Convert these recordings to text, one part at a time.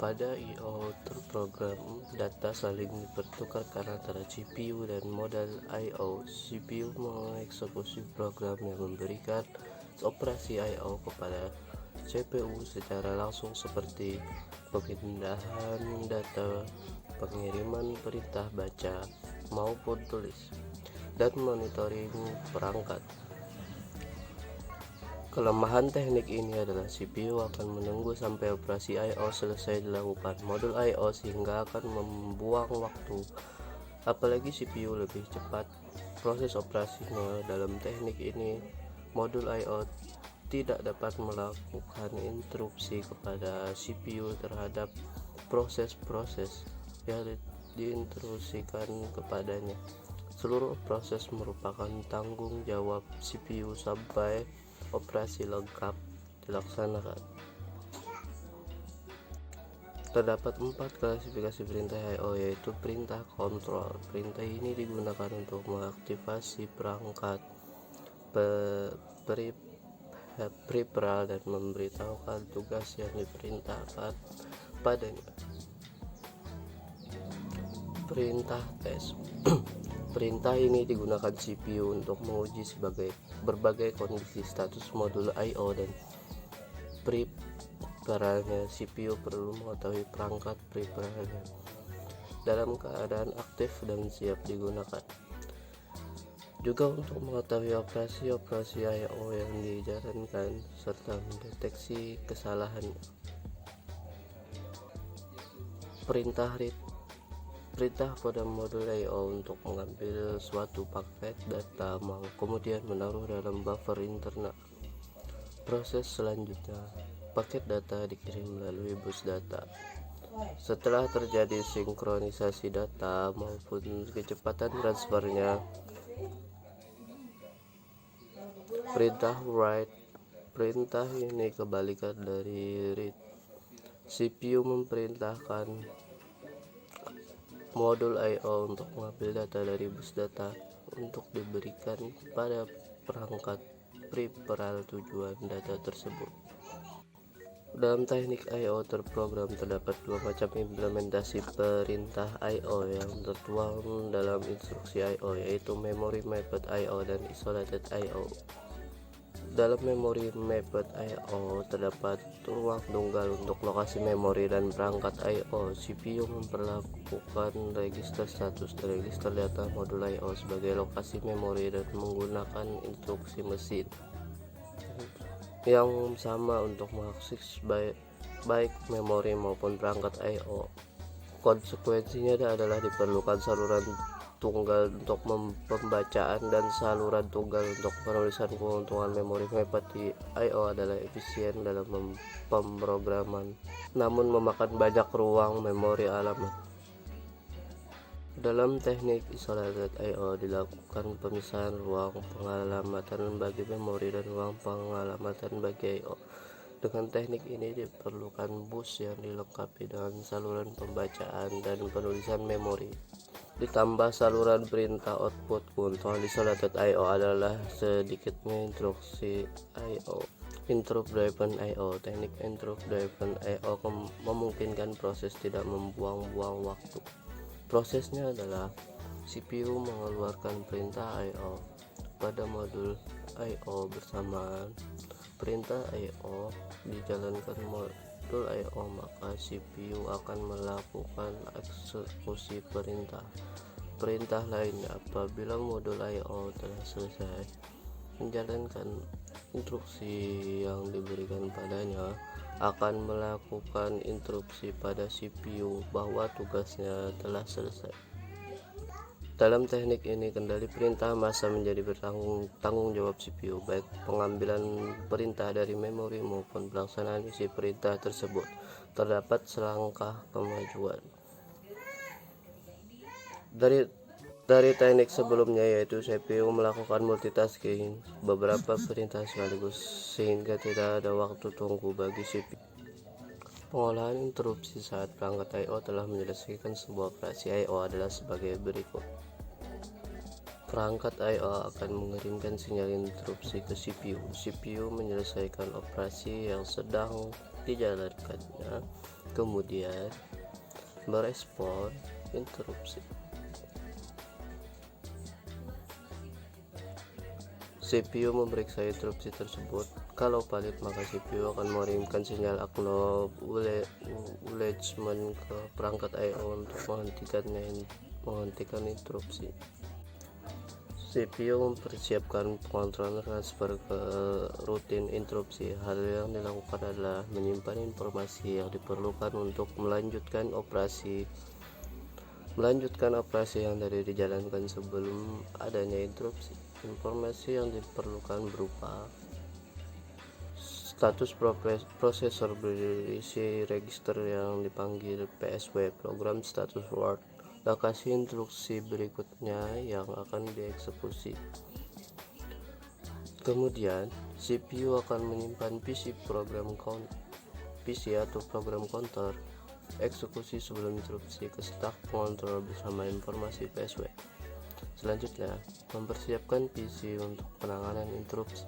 Pada I/O terprogram, data saling dipertukarkan antara CPU dan modal I/O. CPU mengeksekusi program yang memberikan operasi I/O kepada CPU secara langsung seperti pemindahan data, pengiriman perintah baca maupun tulis, dan monitoring perangkat. Kelemahan teknik ini adalah CPU akan menunggu sampai operasi I/O selesai dilakukan modul I/O sehingga akan membuang waktu. Apalagi CPU lebih cepat proses operasinya. Dalam teknik ini, modul I/O tidak dapat melakukan interupsi kepada CPU terhadap proses-proses yang diinstruksikan kepadanya. Seluruh proses merupakan tanggung jawab CPU sampai operasi lengkap dilaksanakan. Terdapat 4 klasifikasi perintah I/O, yaitu perintah kontrol. Perintah ini digunakan untuk mengaktifasi perangkat peripheral dan memberitahukan tugas yang diperintahkan padanya. Perintah tes. Perintah ini digunakan CPU untuk menguji berbagai kondisi status modul I/O dan peripheralnya. CPU perlu mengetahui perangkat peripheralnya dalam keadaan aktif dan siap digunakan. Juga untuk mengetahui operasi I/O yang dijalankan serta mendeteksi kesalahannya. Perintah pada modul I/O untuk mengambil suatu paket data kemudian menaruh dalam buffer internal. Proses selanjutnya, paket data dikirim melalui bus data. Setelah terjadi sinkronisasi data maupun kecepatan transfernya, perintah write. Perintah ini kebalikan dari read. CPU memerintahkan modul I/O untuk mengambil data dari bus data untuk diberikan pada perangkat peripheral tujuan data tersebut. Dalam teknik I/O terprogram terdapat dua macam implementasi perintah I/O yang tertuang dalam instruksi I/O, yaitu Memory Mapped I/O dan Isolated I/O. Dalam Memory Mapped I/O terdapat ruang tunggal untuk lokasi memori dan perangkat I/O. CPU memperlakukan register status dan register data modul I/O sebagai lokasi memori dan menggunakan instruksi mesin yang sama untuk mengakses baik memori maupun perangkat I/O. Konsekuensinya adalah diperlukan saluran tunggal untuk pembacaan dan saluran tunggal untuk penulisan. Keuntungan memori mapped I/O adalah efisien dalam pemrograman, namun memakan banyak ruang memori alamat. Dalam teknik isolated I/O dilakukan pemisahan ruang pengalamatan bagi memori dan ruang pengalamatan bagi I/O. Dengan teknik ini diperlukan bus yang dilengkapi dengan saluran pembacaan dan penulisan memori, ditambah saluran perintah output. Keuntungan isolated I/O adalah sedikitnya instruksi I/O. Interrupt driven I/O. Teknik interrupt driven I/O memungkinkan proses tidak membuang-buang waktu. Prosesnya adalah CPU mengeluarkan perintah I/O pada modul I/O bersamaan. Perintah I/O dijalankan modul I/O, maka CPU akan melakukan eksekusi perintah lainnya. Apabila modul I/O telah selesai menjalankan instruksi yang diberikan padanya, akan melakukan interupsi pada CPU bahwa tugasnya telah selesai. Dalam teknik ini, kendali perintah massa menjadi tanggung jawab CPU, baik pengambilan perintah dari memori maupun pelaksanaan isi perintah tersebut. Terdapat selangkah kemajuan dari teknik sebelumnya, yaitu CPU melakukan multitasking beberapa perintah sekaligus sehingga tidak ada waktu tunggu bagi CPU. Pengolahan interupsi saat perangkat I/O telah menyelesaikan sebuah operasi I/O adalah sebagai berikut. Perangkat I/O akan mengirimkan sinyal interupsi ke CPU. CPU menyelesaikan operasi yang sedang dijalankannya, kemudian merespon interupsi. CPU memeriksa interupsi tersebut. Kalau valid, maka CPU akan mengirimkan sinyal acknowledgement ke perangkat I/O untuk menghentikan interupsi. CPU mempersiapkan pengontrol transfer ke rutin interupsi. Hal yang dilakukan adalah menyimpan informasi yang diperlukan untuk melanjutkan operasi yang tadi dijalankan sebelum adanya interupsi. Informasi yang diperlukan berupa status prosesor berisi register yang dipanggil PSW, program status word, lokasi instruksi berikutnya yang akan dieksekusi. Kemudian CPU akan menyimpan PC atau program counter eksekusi sebelum interupsi ke staf pengontrol bersama informasi PSW. Selanjutnya, mempersiapkan PC untuk penanganan interupsi.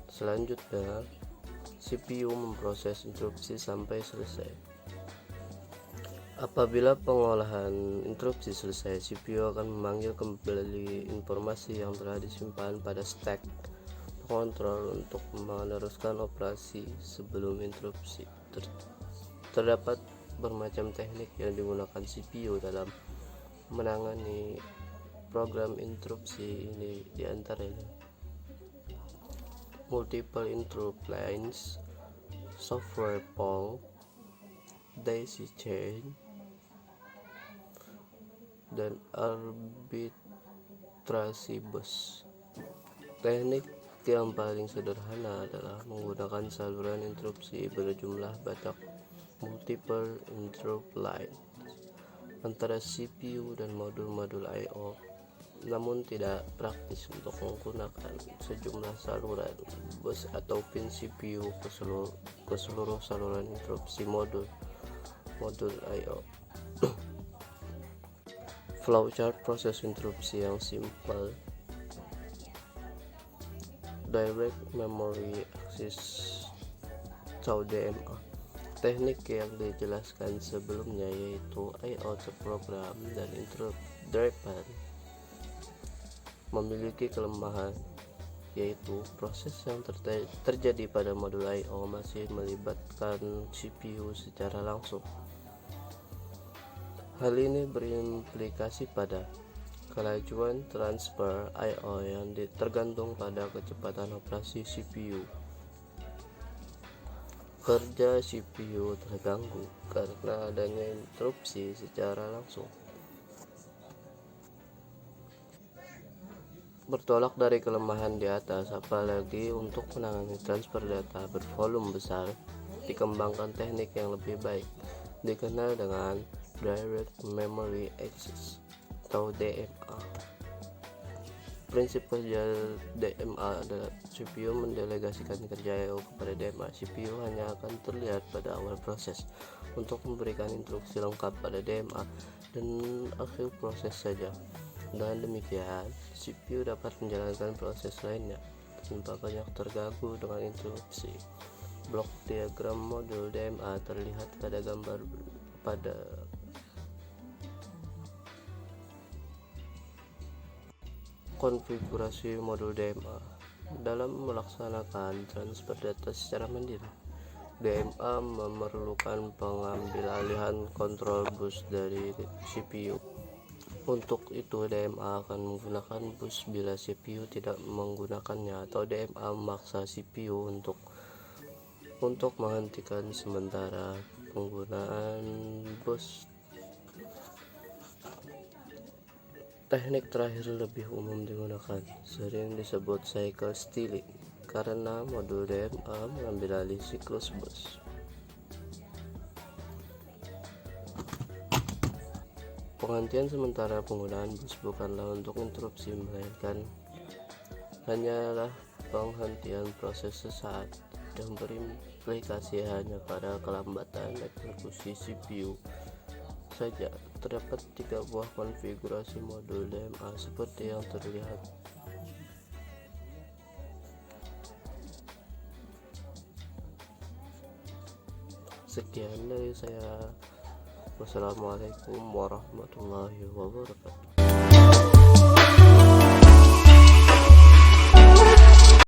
Selanjutnya, CPU memproses interupsi sampai selesai. Apabila pengolahan interupsi selesai, CPU akan memanggil kembali informasi yang telah disimpan pada stack pengontrol untuk meneruskan operasi sebelum interupsi. Terdapat bermacam teknik yang digunakan CPU dalam menangani program interupsi ini, diantaranya multiple interrupt lines, software pool, daisy chain, dan arbitrasi bus. Teknik yang paling sederhana adalah menggunakan saluran interupsi berjumlah banyak multiple interrupt line antara CPU dan modul-modul I/O, namun tidak praktis untuk menggunakan sejumlah saluran bus atau pin CPU ke seluruh saluran interupsi modul I/O. Flowchart proses interupsi yang simpel. Direct Memory Access atau DMA. Teknik yang dijelaskan sebelumnya yaitu I/O terprogram dan interrupt driven memiliki kelemahan, yaitu proses yang terjadi pada modul I/O masih melibatkan CPU secara langsung. Hal ini berimplikasi pada kelajuan transfer I/O yang tergantung pada kecepatan operasi CPU. Kerja CPU terganggu karena adanya interupsi secara langsung. Bertolak dari kelemahan di atas, apalagi untuk menangani transfer data bervolume besar, dikembangkan teknik yang lebih baik, dikenal dengan Direct Memory Access atau DMA. Prinsip kerja DMA adalah CPU mendelegasikan kerja I/O kepada DMA. CPU hanya akan terlihat pada awal proses untuk memberikan instruksi lengkap pada DMA dan akhir proses saja. Dengan demikian, CPU dapat menjalankan proses lainnya tanpa banyak terganggu dengan interupsi. Blok diagram modul DMA terlihat pada gambar pada konfigurasi modul DMA. Dalam melaksanakan transfer data secara mandiri, DMA memerlukan pengambilalihan kontrol bus dari CPU. Untuk itu, DMA akan menggunakan bus bila CPU tidak menggunakannya, atau DMA memaksa CPU untuk menghentikan sementara penggunaan bus. Teknik terakhir lebih umum digunakan, sering disebut cycle stealing, karena modul DMA mengambil alih siklus bus. Penghentian sementara penggunaan bus bukanlah untuk interupsi, melainkan hanyalah penghentian proses sesaat dan berimplikasi hanya pada kelambatan eksekusi CPU saja. Terdapat 3 buah konfigurasi modul DMA seperti yang terlihat. Sekian dari saya. Wassalamualaikum warahmatullahi wabarakatuh.